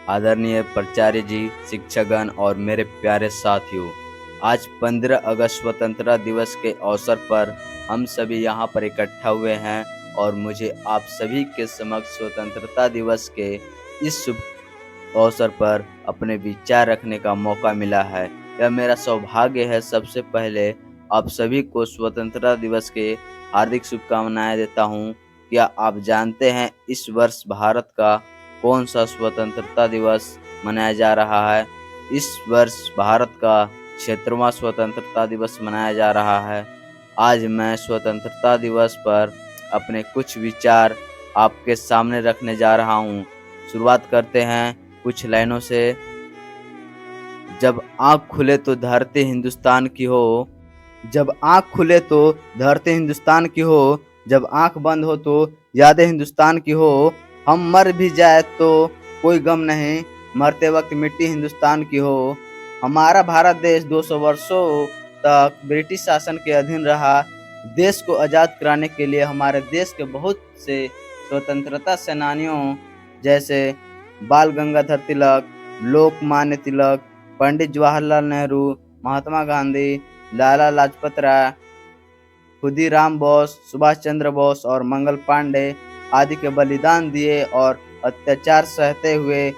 आदरणीय प्राचार्य जी, शिक्षकगण और मेरे प्यारे साथियों, आज 15 अगस्त स्वतंत्रता दिवस के अवसर पर हम सभी यहाँ पर इकट्ठा हुए हैं और मुझे आप सभी के समक्ष स्वतंत्रता दिवस के इस शुभ अवसर पर अपने विचार रखने का मौका मिला है। यह मेरा सौभाग्य है। सबसे पहले आप सभी को स्वतंत्रता दिवस के हार्दिक शुभकामनाएं देता हूँ। क्या आप जानते हैं इस वर्ष भारत का कौन सा स्वतंत्रता दिवस मनाया जा रहा है? इस वर्ष भारत का 76वां स्वतंत्रता दिवस मनाया जा रहा है। आज मैं स्वतंत्रता दिवस पर अपने कुछ विचार आपके सामने रखने जा रहा हूँ। शुरुआत करते हैं कुछ लाइनों से। जब आँख खुले तो धरती हिंदुस्तान की हो, जब आँख खुले तो धरती हिंदुस्तान की हो, जब आँख बंद हो तो यादें हिंदुस्तान की हो। हम मर भी जाए तो कोई गम नहीं, मरते वक्त मिट्टी हिंदुस्तान की हो। हमारा भारत देश 200 वर्षों तक ब्रिटिश शासन के अधीन रहा। देश को आज़ाद कराने के लिए हमारे देश के बहुत से स्वतंत्रता सेनानियों जैसे बाल गंगाधर तिलक, लोकमान्य तिलक, पंडित जवाहरलाल नेहरू, महात्मा गांधी, लाला लाजपत राय, खुदीराम बोस, सुभाष चंद्र बोस और मंगल पांडे आदि के बलिदान दिए और अत्याचार सहते हुए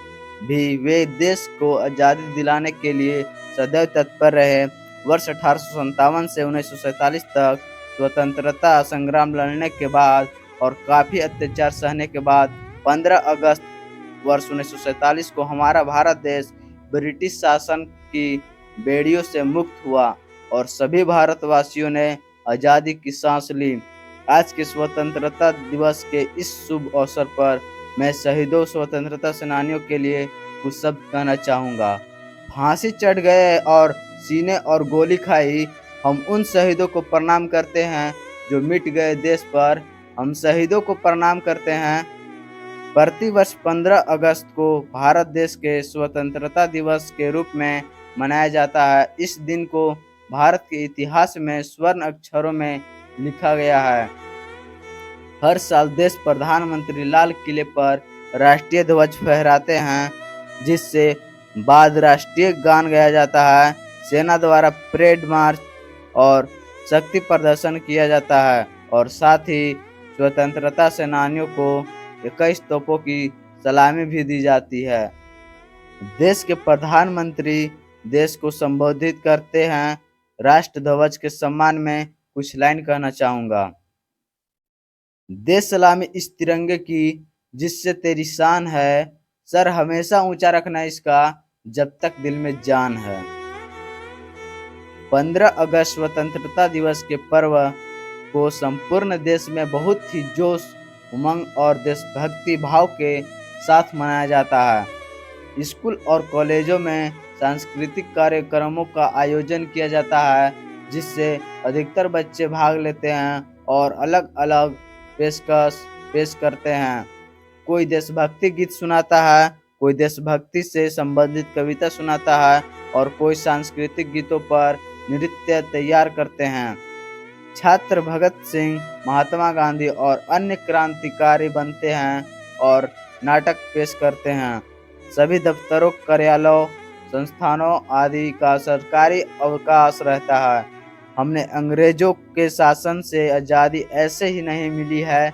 भी वे देश को आज़ादी दिलाने के लिए सदैव तत्पर रहे। वर्ष 1857 से 1947 तक स्वतंत्रता संग्राम लड़ने के बाद और काफ़ी अत्याचार सहने के बाद 15 अगस्त वर्ष 1947 को हमारा भारत देश ब्रिटिश शासन की बेड़ियों से मुक्त हुआ और सभी भारतवासियों ने आज़ादी की सांस ली। आज के स्वतंत्रता दिवस के इस शुभ अवसर पर मैं शहीदों स्वतंत्रता सेनानियों के लिए कुछ शब्द कहना चाहूँगा। फांसी चढ़ गए और सीने और गोली खाई, हम उन शहीदों को प्रणाम करते हैं जो मिट गए देश पर। हम शहीदों को प्रणाम करते हैं। प्रतिवर्ष 15 अगस्त को भारत देश के स्वतंत्रता दिवस के रूप में मनाया जाता है। इस दिन को भारत के इतिहास में स्वर्ण अक्षरों में लिखा गया है। हर साल देश प्रधानमंत्री लाल किले पर राष्ट्रीय ध्वज फहराते हैं, जिससे बाद राष्ट्रीय गान गाया जाता है। सेना द्वारा परेड मार्च और शक्ति प्रदर्शन किया जाता है और साथ ही स्वतंत्रता सेनानियों को 21 तोपों की सलामी भी दी जाती है। देश के प्रधानमंत्री देश को संबोधित करते हैं। राष्ट्र ध्वज के सम्मान में कुछ लाइन कहना चाहूँगा। दे सलामी इस तिरंगे की जिससे तेरी शान है, सर हमेशा ऊंचा रखना इसका जब तक दिल में जान है। 15 अगस्त स्वतंत्रता दिवस के पर्व को संपूर्ण देश में बहुत ही जोश, उमंग और देशभक्ति भाव के साथ मनाया जाता है। स्कूल और कॉलेजों में सांस्कृतिक कार्यक्रमों का आयोजन किया जाता है, जिससे अधिकतर बच्चे भाग लेते हैं और अलग अलग पेशकश पेश करते हैं। कोई देशभक्ति गीत सुनाता है, कोई देशभक्ति से संबंधित कविता सुनाता है और कोई सांस्कृतिक गीतों पर नृत्य तैयार करते हैं। छात्र भगत सिंह, महात्मा गांधी और अन्य क्रांतिकारी बनते हैं और नाटक पेश करते हैं। सभी दफ्तरों, कार्यालयों, संस्थानों आदि का सरकारी अवकाश रहता है। हमने अंग्रेजों के शासन से आज़ादी ऐसे ही नहीं मिली है।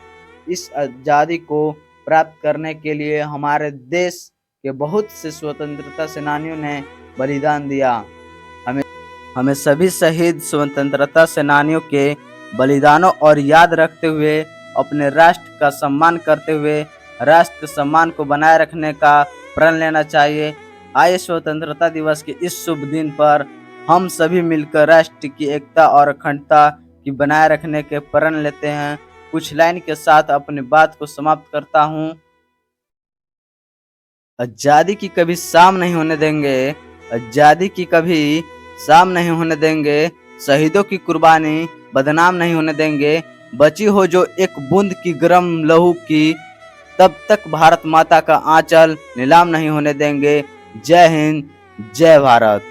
इस आज़ादी को प्राप्त करने के लिए हमारे देश के बहुत से स्वतंत्रता सेनानियों ने बलिदान दिया। हमें सभी शहीद स्वतंत्रता सेनानियों के बलिदानों और याद रखते हुए अपने राष्ट्र का सम्मान करते हुए राष्ट्र के सम्मान को बनाए रखने का प्रण लेना चाहिए। आइए स्वतंत्रता दिवस के इस शुभ दिन पर हम सभी मिलकर राष्ट्र की एकता और अखंडता की बनाए रखने के प्रण लेते हैं। कुछ लाइन के साथ अपनी बात को समाप्त करता हूँ। आज़ादी की कभी शाम नहीं होने देंगे, आज़ादी की कभी शाम नहीं होने देंगे, शहीदों की कुर्बानी बदनाम नहीं होने देंगे। बची हो जो एक बूंद की गरम लहू की, तब तक भारत माता का आंचल नीलाम नहीं होने देंगे। जय हिंद, जय भारत।